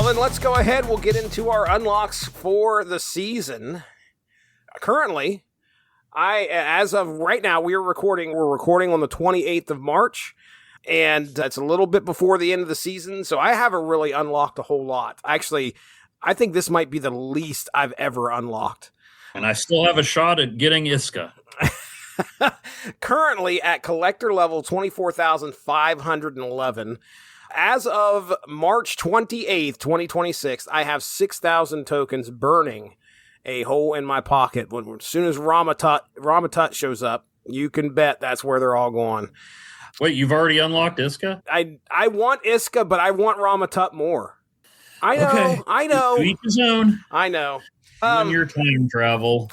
well then let's go ahead. We'll get into our unlocks for the season. Currently, as of right now, we're recording on the 28th of March, and it's a little bit before the end of the season, so I haven't really unlocked a whole lot. Actually, I think this might be the least I've ever unlocked. And I still have a shot at getting Isca. Currently at collector level 24,511. As of March 28th, 2026, I have 6,000 tokens burning a hole in my pocket. As soon as Rama-Tut shows up, you can bet that's where they're all going. Wait, you've already unlocked Isca? I want Isca, but I want Rama-Tut more. I know, okay. I know. To each his own. I know. On your time travel.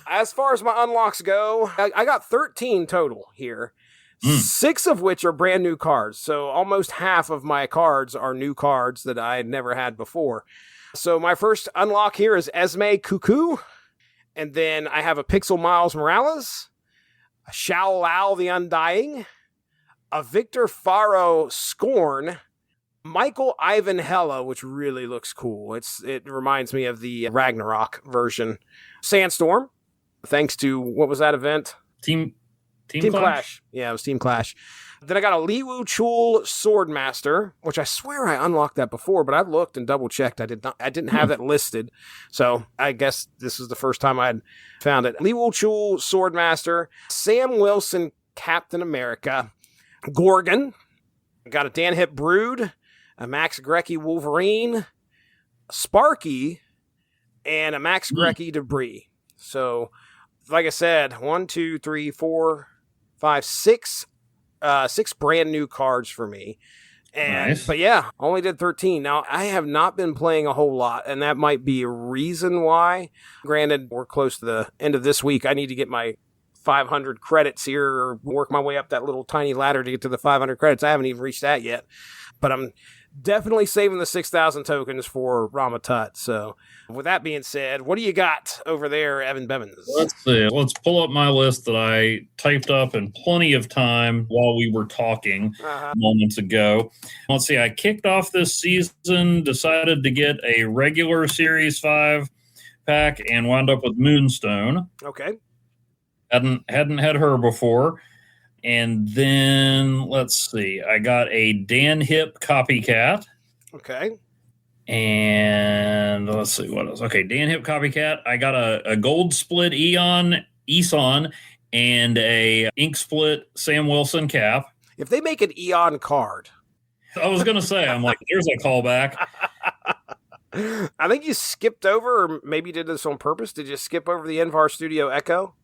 As far as my unlocks go, I got 13 total here. 6 of which are brand new cards. So almost half of my cards are new cards that I had never had before. So my first unlock here is Esme Cuckoo. And then I have a Pixel Miles Morales, a Shao Lao the Undying, a Victor Faro Scorn, Michael Ivan Hella, which really looks cool. It reminds me of the Ragnarok version. Sandstorm, thanks to, what was that event? Team Clash? Yeah, it was Team Clash. Then I got a Liwu Chul Swordmaster, which I swear I unlocked that before, but I looked and double checked. I didn't have that listed. So I guess this is the first time I'd found it. Liwu Chul Swordmaster, Sam Wilson Captain America, Gorgon. Got a Dan Hip Brood, a Max Grecki Wolverine, Sparky, and a Max Grecki Debris. So, like I said, 6 brand new cards for me. And nice. But yeah, only did 13. Now, I have not been playing a whole lot, and that might be a reason why. Granted, we're close to the end of this week. I need to get my 500 credits here, or work my way up that little tiny ladder to get to the 500 credits. I haven't even reached that yet. But I'm definitely saving the 6,000 tokens for Rama-Tut. So, with that being said, what do you got over there, Evan Bevins? Let's see. Let's pull up my list that I typed up in plenty of time while we were talking moments ago. Let's see. I kicked off this season, decided to get a regular Series 5 pack, and wound up with Moonstone. Okay. Hadn't had her before. And then, let's see, I got a Dan Hip Copycat. Okay. And let's see, what else? Okay, Dan Hip Copycat. I got a Gold Split Eson and a Ink Split Sam Wilson cap. If they make an Eon card. I was going to say, I'm like, there's a callback. I think you skipped over, or maybe you did this on purpose. Did you skip over the Envar Studio Echo?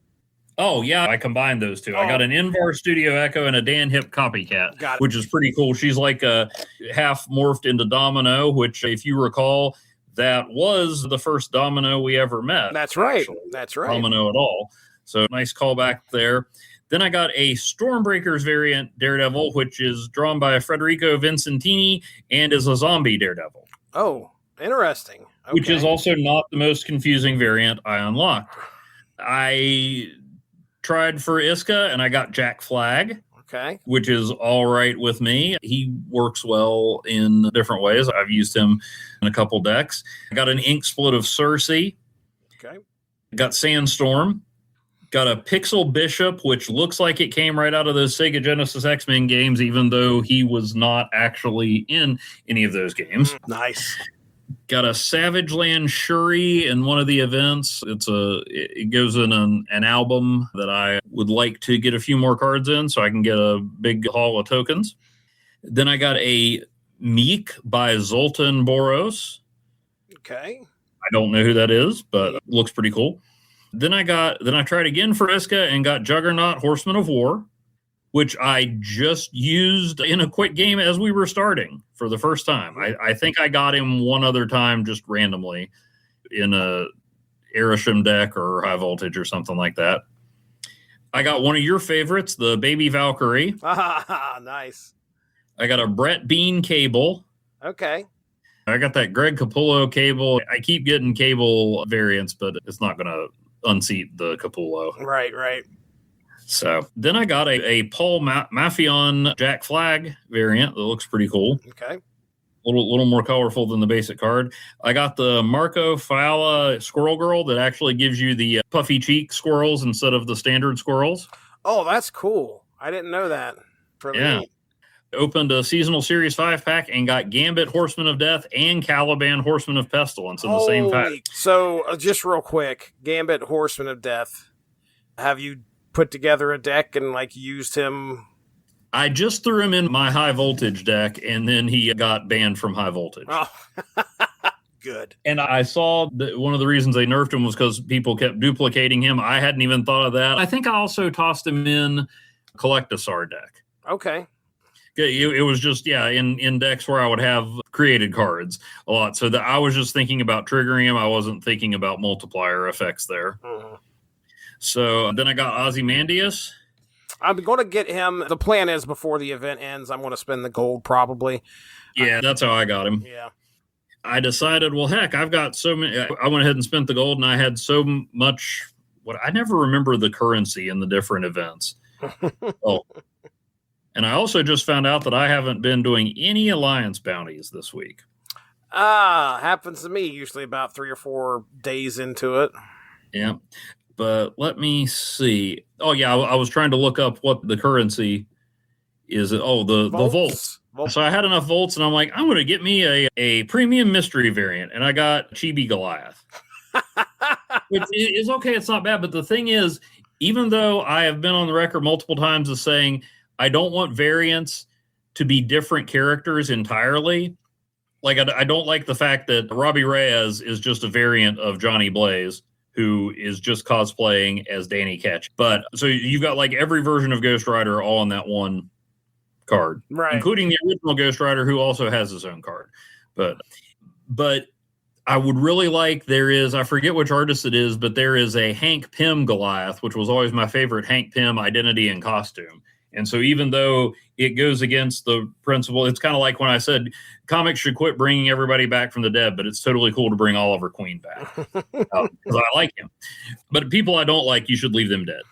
Oh, yeah, I combined those two. I got an Envar Studio Echo and a Dan Hip Copycat, which is pretty cool. She's like a half morphed into Domino, which, if you recall, that was the first Domino we ever met. That's right. Actually. That's right. Domino at all. So nice callback there. Then I got a Stormbreakers variant Daredevil, which is drawn by Federico Vincentini and is a zombie Daredevil. Oh, interesting. Okay. Which is also not the most confusing variant I unlocked. I tried for Isca, and I got Jack Flag. Okay. Which is all right with me. He works well in different ways. I've used him in a couple decks. I got an Ink Split of Cersei. Okay. Got Sandstorm. Got a Pixel Bishop, which looks like it came right out of those Sega Genesis X-Men games, even though he was not actually in any of those games. Nice. Got a Savage Land Shuri in one of the events. It goes in an album that I would like to get a few more cards in so I can get a big haul of tokens. Then I got a Meek by Zoltan Boros. Okay. I don't know who that is, but it looks pretty cool. Then I tried again for Isca and got Juggernaut Horseman of War, which I just used in a quick game as we were starting for the first time. I think I got him one other time just randomly in a Erisham deck or High Voltage or something like that. I got one of your favorites, the Baby Valkyrie. Nice. I got a Brett Bean Cable. Okay. I got that Greg Capullo Cable. I keep getting Cable variants, but it's not going to unseat the Capullo. Right. So then I got a Paul Mafion Jack Flag variant that looks pretty cool. Okay. little more colorful than the basic card. I got the Marco Fiala Squirrel Girl that actually gives you the puffy cheek squirrels instead of the standard squirrels. Oh, that's cool. I didn't know that. Yeah. Neat. Opened a seasonal series 5-pack and got Gambit Horseman of Death and Caliban Horseman of Pestilence in the same pack. So just real quick, Gambit Horseman of Death. Have you put together a deck and like used him? I just threw him in my high voltage deck, and then he got banned from high voltage. Oh, good. And I saw that one of the reasons they nerfed him was because people kept duplicating him. I hadn't even thought of that. I think I also tossed him in Collectasaur deck. Okay. It was just, in decks where I would have created cards a lot. So that I was just thinking about triggering him. I wasn't thinking about multiplier effects there. Mm-hmm. So then I got Ozymandias. I'm going to get him. The plan is before the event ends, I'm going to spend the gold probably. Yeah, that's how I got him. Yeah. I decided, well, heck, I've got so many. I went ahead and spent the gold, and I had so much. I never remember the currency in the different events. And I also just found out that I haven't been doing any alliance bounties this week. Happens to me usually about 3 or 4 days into it. Yeah. But let me see. Oh, yeah, I was trying to look up what the currency is. Oh, the volts. So I had enough volts, and I'm like, I'm going to get me a premium mystery variant. And I got Chibi Goliath. Which is okay. It's not bad. But the thing is, even though I have been on the record multiple times as saying I don't want variants to be different characters entirely, like I don't like the fact that Robbie Reyes is just a variant of Johnny Blaze, who is just cosplaying as Danny Ketch. But so you've got like every version of Ghost Rider all on that one card, right? Including the original Ghost Rider, who also has his own card. But I would really like, I forget which artist it is, but there is a Hank Pym Goliath, which was always my favorite Hank Pym identity and costume. And so even though it goes against the principle, it's kind of like when I said comics should quit bringing everybody back from the dead, but it's totally cool to bring Oliver Queen back because I like him. But people I don't like, you should leave them dead.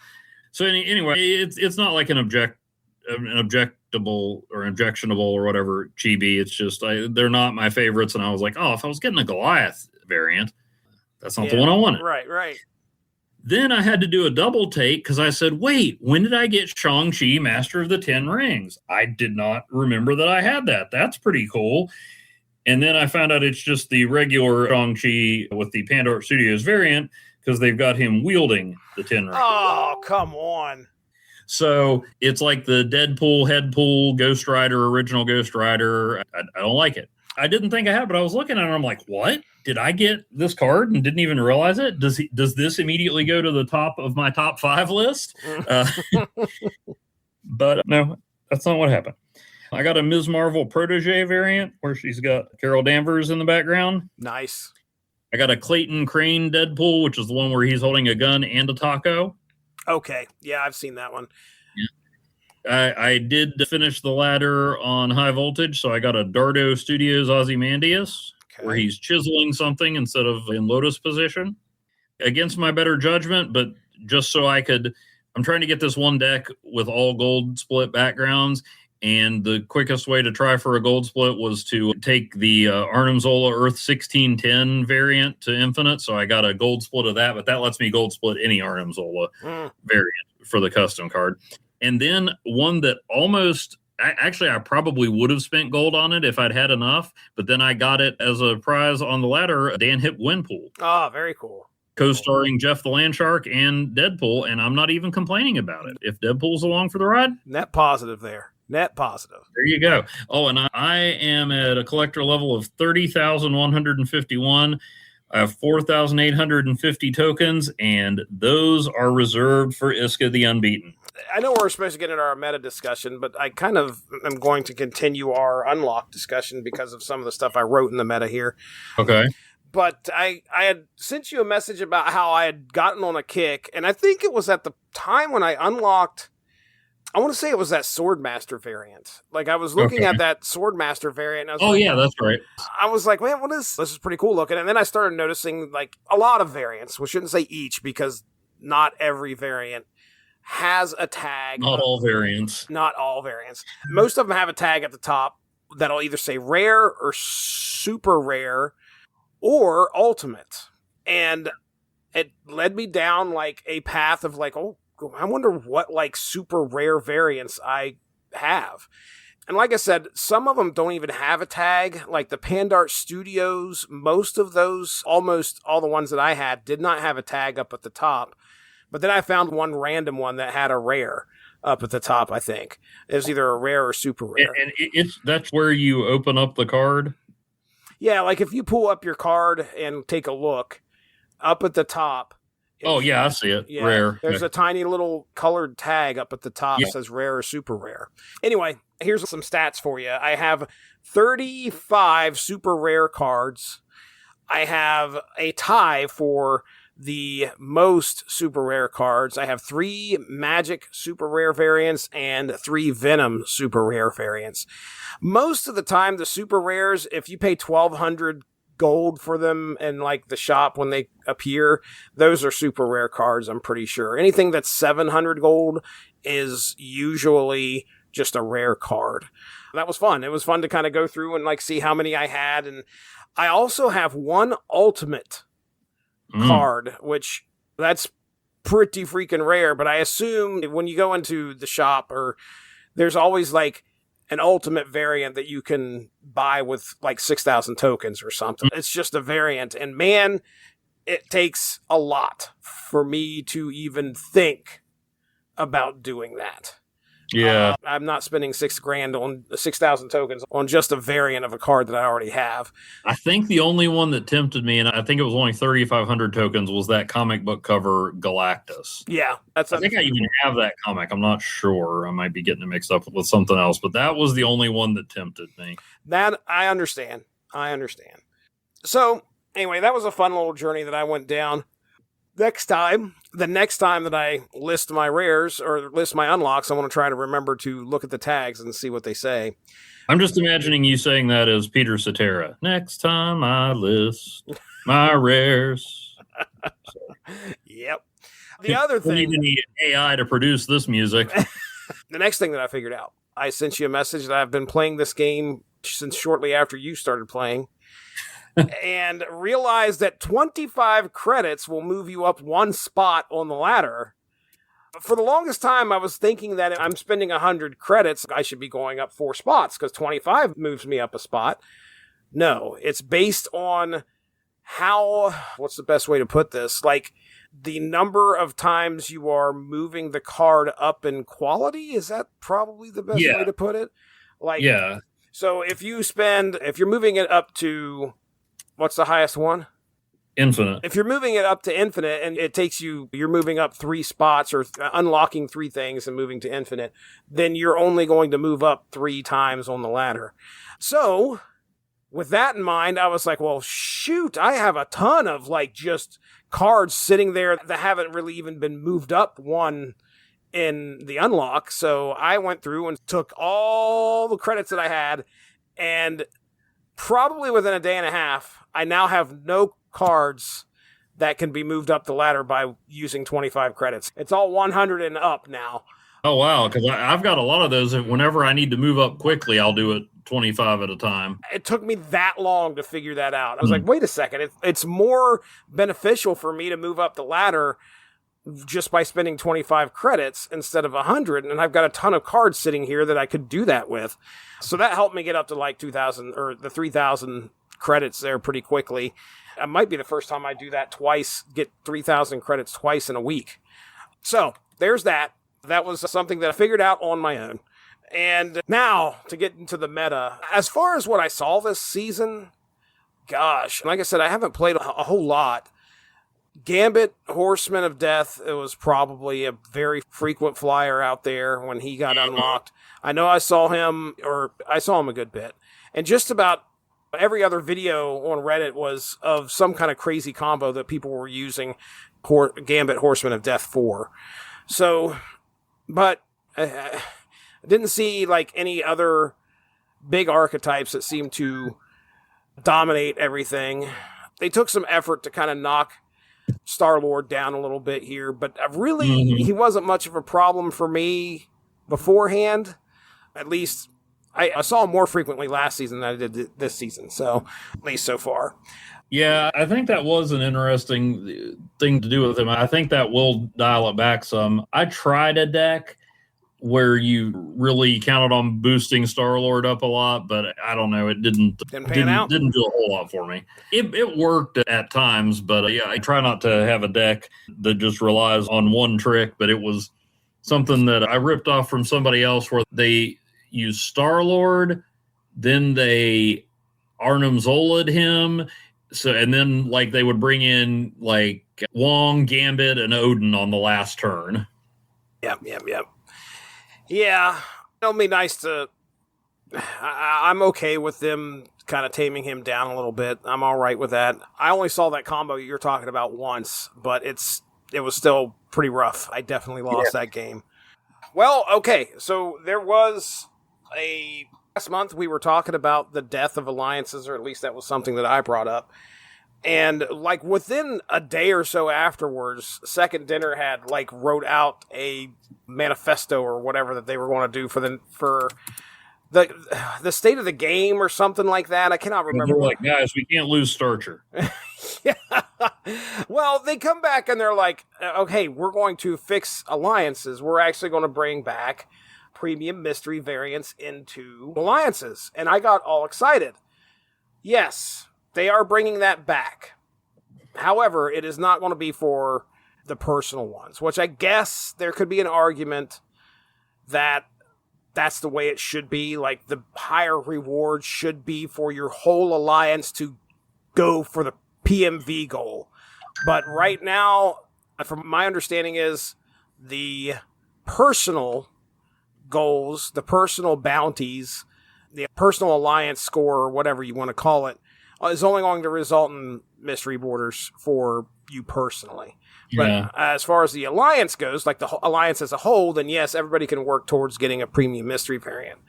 So anyway, it's not like an objectable or objectionable or whatever chibi. It's just they're not my favorites. And I was like, oh, if I was getting a Goliath variant, that's not the one I wanted. Right. Then I had to do a double take because I said, wait, when did I get Shang-Chi, Master of the Ten Rings? I did not remember that I had that. That's pretty cool. And then I found out it's just the regular Shang-Chi with the Pandora Studios variant because they've got him wielding the 10 rings. Oh, come on. So it's like the Deadpool, Headpool, Ghost Rider, original Ghost Rider. I don't like it. I didn't think I had, but I was looking at it and I'm like, what? Did I get this card and didn't even realize it? Does this immediately go to the top of my top 5 list? But no, that's not what happened. I got a Ms. Marvel protege variant where she's got Carol Danvers in the background. Nice. I got a Clayton Crane Deadpool, which is the one where he's holding a gun and a taco. Okay. Yeah, I've seen that one. Yeah. I did finish the ladder on high voltage, so I got a Dardo Studios Ozymandias, where he's chiseling something instead of in lotus position. Against my better judgment, but just so I'm trying to get this one deck with all gold split backgrounds, and the quickest way to try for a gold split was to take the Arnim Zola Earth 1610 variant to Infinite, so I got a gold split of that, but that lets me gold split any Arnim Zola variant for the custom card. And then one that I probably would have spent gold on it if I'd had enough, but then I got it as a prize on the ladder, Dan Hip Winpool. Oh, very cool. Co-starring Jeff the Landshark and Deadpool, and I'm not even complaining about it. If Deadpool's along for the ride. Net positive there. Net positive. There you go. Oh, and I am at a collector level of 30,151. I have 4,850 tokens, and those are reserved for Isca the Unbeaten. I know we're supposed to get into our meta discussion, but I kind of am going to continue our unlock discussion because of some of the stuff I wrote in the meta here. Okay. But I had sent you a message about how I had gotten on a kick, and I think it was at the time when I unlocked, I want to say it was that Swordmaster variant. Like, I was looking at that Swordmaster variant, and I was yeah, that's right. I was like, man, this is pretty cool looking. And then I started noticing, like, a lot of variants. We shouldn't say each, because not every variant has a tag. Not all variants. Not all variants. Most of them have a tag at the top, that'll either say rare or super rare or ultimate. And it led me down like a path of like, oh, I wonder what like super rare variants I have. And like I said, some of them don't even have a tag. Like the Pandart Studios, most of those, almost all the ones that I had, did not have a tag up at the top. But then I found one random one that had a rare up at the top, I think. It was either a rare or super rare. And that's where you open up the card? Yeah, like if you pull up your card and take a look, up at the top. Oh, yeah, I see it. Yeah, rare. There's a tiny little colored tag up at the top that says rare or super rare. Anyway, here's some stats for you. I have 35 super rare cards. I have a tie for the most super rare cards. I have 3 Magic super rare variants and 3 Venom super rare variants. Most of the time, the super rares, if you pay 1,200 gold for them in like the shop when they appear, those are super rare cards, I'm pretty sure. Anything that's 700 gold is usually just a rare card. That was fun. It was fun to kind of go through and like see how many I had. And I also have 1 ultimate card, which that's pretty freaking rare, but I assume when you go into the shop, or there's always like an ultimate variant that you can buy with like 6,000 tokens or something. It's just a variant. And man, it takes a lot for me to even think about doing that. Yeah. I'm not spending $6,000 on 6,000 tokens on just a variant of a card that I already have. I think the only one that tempted me, and I think it was only 3,500 tokens, was that comic book cover Galactus. Yeah. I think I even have that comic. I'm not sure. I might be getting it mixed up with something else, but that was the only one that tempted me. That I understand. So anyway, that was a fun little journey that I went down. The next time that I list my rares or list my unlocks, I want to try to remember to look at the tags and see what they say. I'm just imagining you saying that as Peter Cetera. Next time I list my rares. Yep. The other thing... We even need AI to produce this music. The next thing that I figured out, I sent you a message that I've been playing this game since shortly after you started playing. And realize that 25 credits will move you up 1 spot on the ladder. For the longest time, I was thinking that if I'm spending 100 credits, I should be going up 4 spots because 25 moves me up a spot. No, it's based on what's the best way to put this? Like the number of times you are moving the card up in quality. Is that probably the best way to put it? Yeah. So if you're moving it up to, what's the highest one? Infinite. If you're moving it up to infinite and it takes you're moving up 3 spots or unlocking 3 things and moving to infinite, then you're only going to move up 3 times on the ladder. So with that in mind, I was like, well, shoot, I have a ton of like just cards sitting there that haven't really even been moved up 1 in the unlock. So I went through and took all the credits that I had, and probably within a day and a half, I now have no cards that can be moved up the ladder by using 25 credits. It's all 100 and up now. Oh, wow. Because I've got a lot of those. Whenever I need to move up quickly, I'll do it 25 at a time. It took me that long to figure that out. I was like, wait a second. It's more beneficial for me to move up the ladder just by spending 25 credits instead of 100. And I've got a ton of cards sitting here that I could do that with. So that helped me get up to like 2,000 or the 3,000 credits there pretty quickly. It might be the first time I do that twice, get 3,000 credits twice in a week. So there's that. That was something that I figured out on my own. And now to get into the meta, as far as what I saw this season, gosh, like I said, I haven't played a whole lot. Gambit, Horseman of Death, it was probably a very frequent flyer out there when he got unlocked. I know I saw him a good bit. And just about every other video on Reddit was of some kind of crazy combo that people were using Gambit, Horseman of Death for. So, but I didn't see like any other big archetypes that seemed to dominate everything. They took some effort to kind of knock Star-Lord down a little bit here, but really he wasn't much of a problem for me beforehand, at least I saw him more frequently last season than I did this season, so at least so far. Yeah, I think that was an interesting thing to do with him. I think that will dial it back some. I tried a deck where you really counted on boosting Star-Lord up a lot, but I don't know. It didn't pan out. Didn't do a whole lot for me. It worked at times, but yeah, I try not to have a deck that just relies on one trick, but it was something that I ripped off from somebody else where they used Star-Lord, then they Arnim Zola'd him. So, and then like they would bring in like Wong, Gambit, and Odin on the last turn. Yep. Yeah, it'll be nice to. I'm okay with them kind of taming him down a little bit. I'm all right with that. I only saw that combo you're talking about once, but it was still pretty rough. I definitely lost that game. Well, okay, so there was last month we were talking about the death of alliances, or at least that was something that I brought up. And like within a day or so afterwards, Second Dinner had like wrote out a manifesto or whatever that they were going to do for the state of the game or something like that. I cannot remember. They're like, guys, we can't lose Starcher. Yeah. Well, they come back and they're like, okay, we're going to fix alliances. We're actually going to bring back premium mystery variants into alliances. And I got all excited. Yes, they are bringing that back. However, it is not going to be for the personal ones, which I guess there could be an argument that that's the way it should be. Like the higher reward should be for your whole alliance to go for the PMV goal. But right now, from my understanding is the personal goals, the personal bounties, the personal alliance score, or whatever you want to call it, is only going to result in mystery borders for you personally. Yeah. But as far as the alliance goes, like the alliance as a whole, then yes, everybody can work towards getting a premium mystery variant.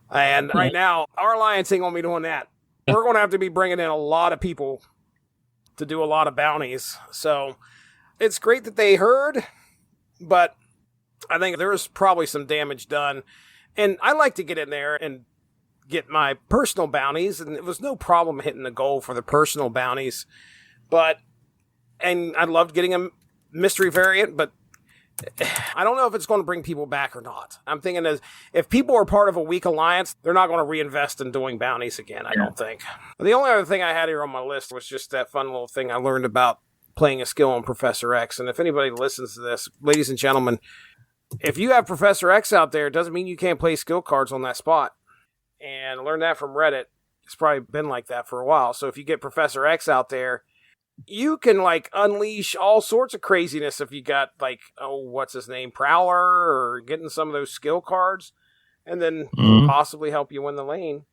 And right now, our alliance ain't going to be doing that. We're going to have to be bringing in a lot of people to do a lot of bounties. So it's great that they heard, but I think there was probably some damage done. And I like to get in there and get my personal bounties, and it was no problem hitting the goal for the personal bounties. And I loved getting a mystery variant, but I don't know if it's going to bring people back or not. I'm thinking if people are part of a weak alliance, they're not going to reinvest in doing bounties again, I don't think. The only other thing I had here on my list was just that fun little thing I learned about playing a skill on Professor X. And if anybody listens to this, ladies and gentlemen, if you have Professor X out there, it doesn't mean you can't play skill cards on that spot. And I learned that from Reddit. It's probably been like that for a while. So if you get Professor X out there, you can like unleash all sorts of craziness if you got like, what's his name, Prowler, or getting some of those skill cards, and then possibly help you win the lane.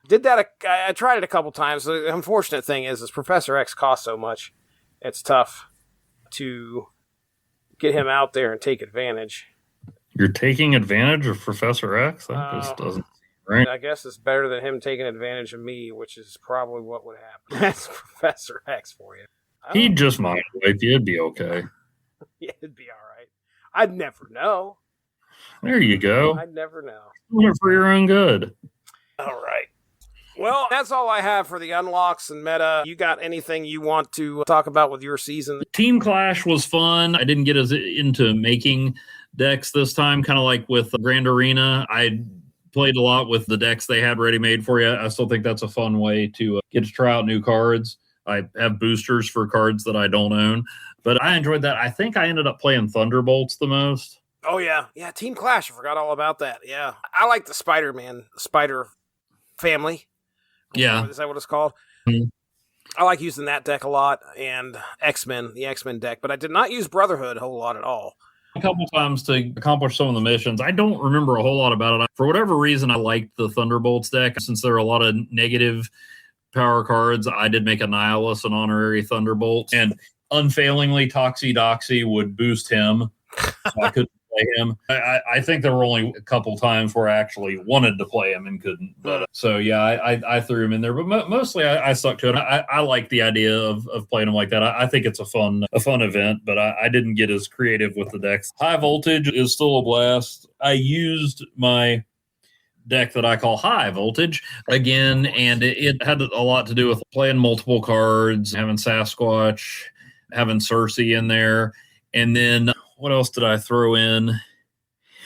Did that? I tried it a couple times. The unfortunate thing is Professor X costs so much. It's tough to get him out there and take advantage. You're taking advantage of Professor X? That just doesn't. Right. I guess it's better than him taking advantage of me, which is probably what would happen. That's Professor X for you. He'd just mind wipe you. It'd be okay. Yeah, it'd be all right. I'd never know. There you go. I'd never know. Do it for your own good. All right. Well, that's all I have for the unlocks and meta. You got anything you want to talk about with your season? Team Clash was fun. I didn't get as into making decks this time, kind of like with Grand Arena. I played a lot with the decks they had ready made for you. I still think that's a fun way to get to try out new cards. I have boosters for cards that I don't own, but I enjoyed that. I think I ended up playing Thunderbolts the most. Oh, yeah. Yeah, Team Clash. I forgot all about that. Yeah. I like the Spider-Man, Spider family. Yeah. Is that what it's called? Mm-hmm. I like using that deck a lot, and X-Men, the X-Men deck, but I did not use Brotherhood a whole lot at all. A couple times to accomplish some of the missions. I don't remember a whole lot about it. For whatever reason, I liked the Thunderbolts deck. Since there are a lot of negative power cards, I did make a Nihilus an honorary Thunderbolt. And unfailingly, Toxie Doxie would boost him. So I couldn't play him. I think there were only a couple times where I actually wanted to play him and couldn't. But so, yeah, I threw him in there. But mostly I stuck to it. I like the idea of playing him like that. I think it's a fun event, but I didn't get as creative with the decks. High Voltage is still a blast. I used my deck that I call high voltage again, and it had a lot to do with playing multiple cards, having Sasquatch, having Cersei in there, and then what else did I throw in?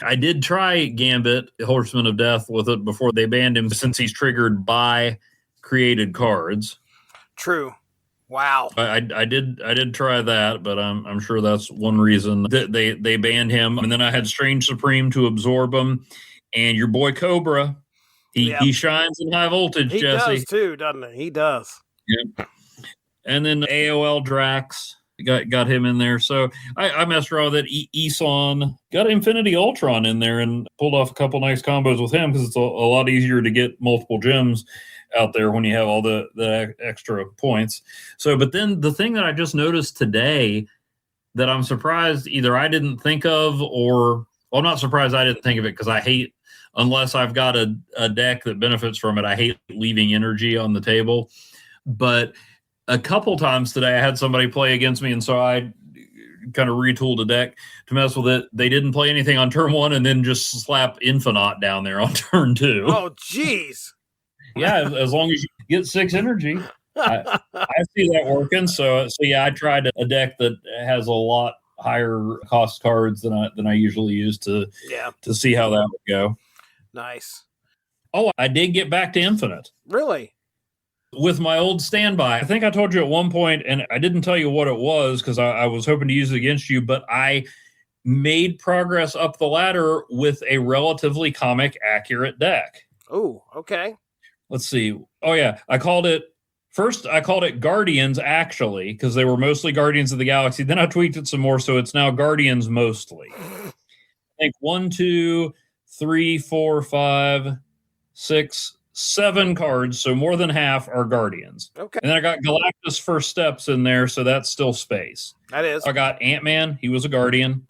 I did try Gambit, Horseman of Death, with it before they banned him, since he's triggered by created cards. True. Wow. I did try that, but I'm sure that's one reason that they banned him. And then I had Strange Supreme to absorb him, and your boy Cobra, he shines in high voltage. He Jesse does too, doesn't he? He does. Yeah. And then AOL Drax got him in there. So I messed around with it. Eson got Infinity Ultron in there and pulled off a couple nice combos with him, because it's a lot easier to get multiple gems out there when you have all the extra points. So, but then the thing that I just noticed today that I'm surprised either I didn't think of, or, well, I'm not surprised I didn't think of it, because I hate, unless I've got a deck that benefits from it, I hate leaving energy on the table. But a couple times today I had somebody play against me, and so I kind of retooled a deck to mess with it. They didn't play anything on turn 1 and then just slap Infinite down there on turn 2. Oh, jeez. Yeah, as long as you get 6 energy, I see that working. So yeah, I tried a deck that has a lot higher cost cards than I usually use to see how that would go. Nice. Oh, I did get back to Infinite. Really? With my old standby. I think I told you at one point, and I didn't tell you what it was because I was hoping to use it against you, but I made progress up the ladder with a relatively comic accurate deck. Oh, okay. Let's see. Oh, yeah. I called it Guardians, actually, because they were mostly Guardians of the Galaxy. Then I tweaked it some more, so it's now Guardians mostly. I think 1, 2, 3, 4, 5, 6, 7 cards, so more than half are Guardians. Okay. And then I got Galactus First Steps in there, so that's still space. That is. I got Ant-Man. He was a Guardian.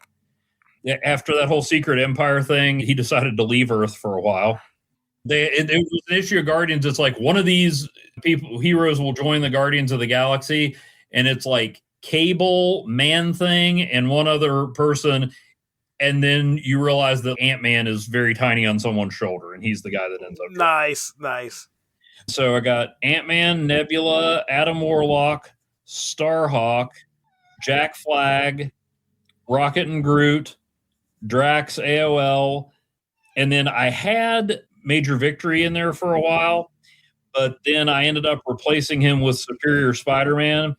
After that whole Secret Empire thing, he decided to leave Earth for a while. It was an issue of Guardians. It's like one of these heroes will join the Guardians of the Galaxy, and it's like Cable, Man-Thing, and one other person, and then you realize that Ant-Man is very tiny on someone's shoulder, and he's the guy that ends up. Nice. So I got Ant-Man, Nebula, Adam Warlock, Starhawk, Jack Flag, Rocket and Groot, Drax AOL, and then I had Major Victory in there for a while, but then I ended up replacing him with Superior Spider-Man,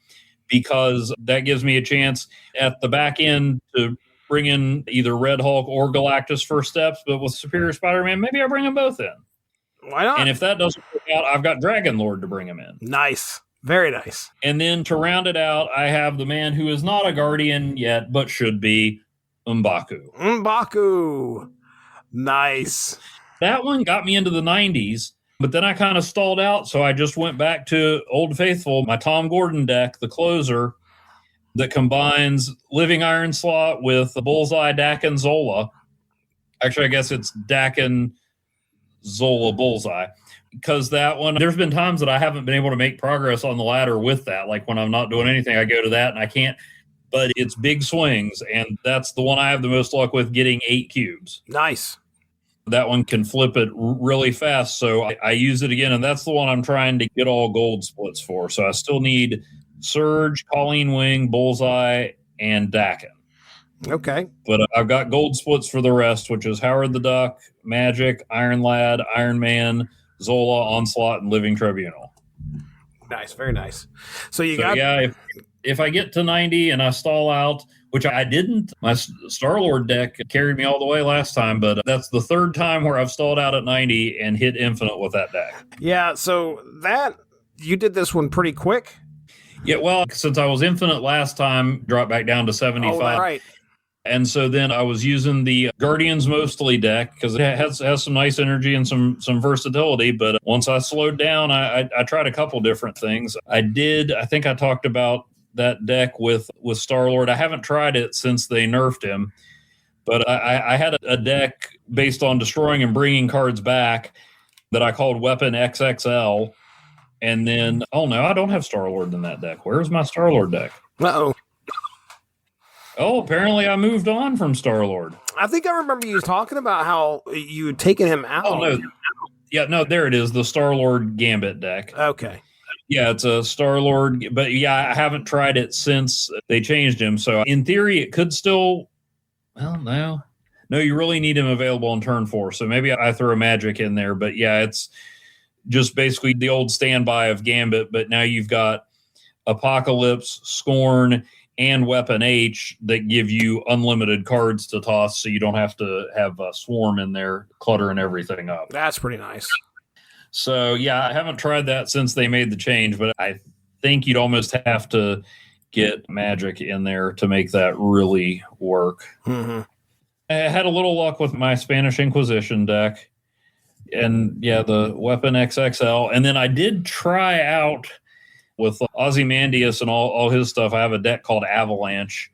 because that gives me a chance at the back end to bring in either Red Hulk or Galactus First Steps. But with Superior Spider-Man, maybe I bring them both in. Why not? And if that doesn't work out, I've got Dragon Lord to bring him in. Nice. Very nice. And then to round it out, I have the man who is not a Guardian yet, but should be, M'Baku. Nice. That one got me into the 90s, but then I kind of stalled out, so I just went back to Old Faithful, my Tom Gordon deck, the closer, that combines Living Iron Slot with the Bullseye, Dak, and Zola. Actually, I guess it's Dak and Zola Bullseye. Because that one, there's been times that I haven't been able to make progress on the ladder with that. Like when I'm not doing anything, I go to that and I can't. But it's big swings, and that's the one I have the most luck with, getting 8 cubes. Nice. That one can flip it really fast, so I use it again, and that's the one I'm trying to get all gold splits for. So I still need Surge, Colleen Wing, Bullseye, and Dakin. Okay. But I've got gold splits for the rest, which is Howard the Duck, Magic, Iron Lad, Iron Man, Zola, Onslaught, and Living Tribunal. Nice. Very nice. So yeah, if I get to 90 and I stall out, which I didn't, my Star-Lord deck carried me all the way last time, but that's the third time where I've stalled out at 90 and hit Infinite with that deck. Yeah, so you did this one pretty quick? Yeah, well, since I was Infinite last time, dropped back down to 75. Oh, right. And so then I was using the Guardians Mostly deck because it has some nice energy and some versatility. But once I slowed down, I tried a couple different things. I think I talked about that deck with Star-Lord. I haven't tried it since they nerfed him, but I had a deck based on destroying and bringing cards back that I called Weapon XXL. And then, oh no, I don't have Star-Lord in that deck. Where's my Star-Lord deck? Uh-oh. Oh, apparently I moved on from Star-Lord. I think I remember you talking about how you had taken him out. Oh, no. Yeah, no, there it is. The Star-Lord Gambit deck. Okay. Yeah, it's a Star-Lord, but yeah, I haven't tried it since they changed him. So in theory, it could still, well, no, you really need him available on turn 4. So maybe I throw a magic in there, but yeah, it's just basically the old standby of Gambit, but now you've got Apocalypse, Scorn, and Weapon H that give you unlimited cards to toss, so you don't have to have a Swarm in there cluttering everything up. That's pretty nice. So, yeah, I haven't tried that since they made the change, but I think you'd almost have to get Magic in there to make that really work. Mm-hmm. I had a little luck with my Spanish Inquisition deck, and, yeah, the Weapon XXL. And then I did try out with Ozymandias and all his stuff. I have a deck called Avalanche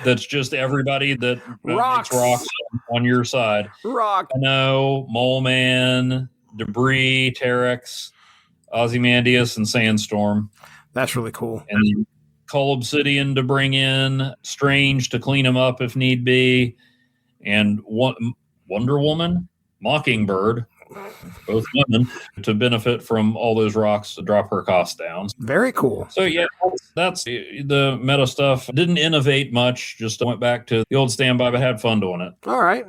that's just everybody that makes rocks on your side. Rock. I know, Mole Man, Debris, Terex, Ozymandias, and Sandstorm. That's really cool. And Cull Obsidian to bring in, Strange to clean them up if need be, and Wonder Woman, Mockingbird, both women, to benefit from all those rocks to drop her cost down. Very cool. So yeah, that's the meta stuff. Didn't innovate much, just went back to the old standby, but had fun doing it. All right.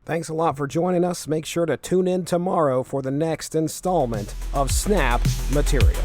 Thanks a lot for joining us. Make sure to tune in tomorrow for the next installment of Snap Material.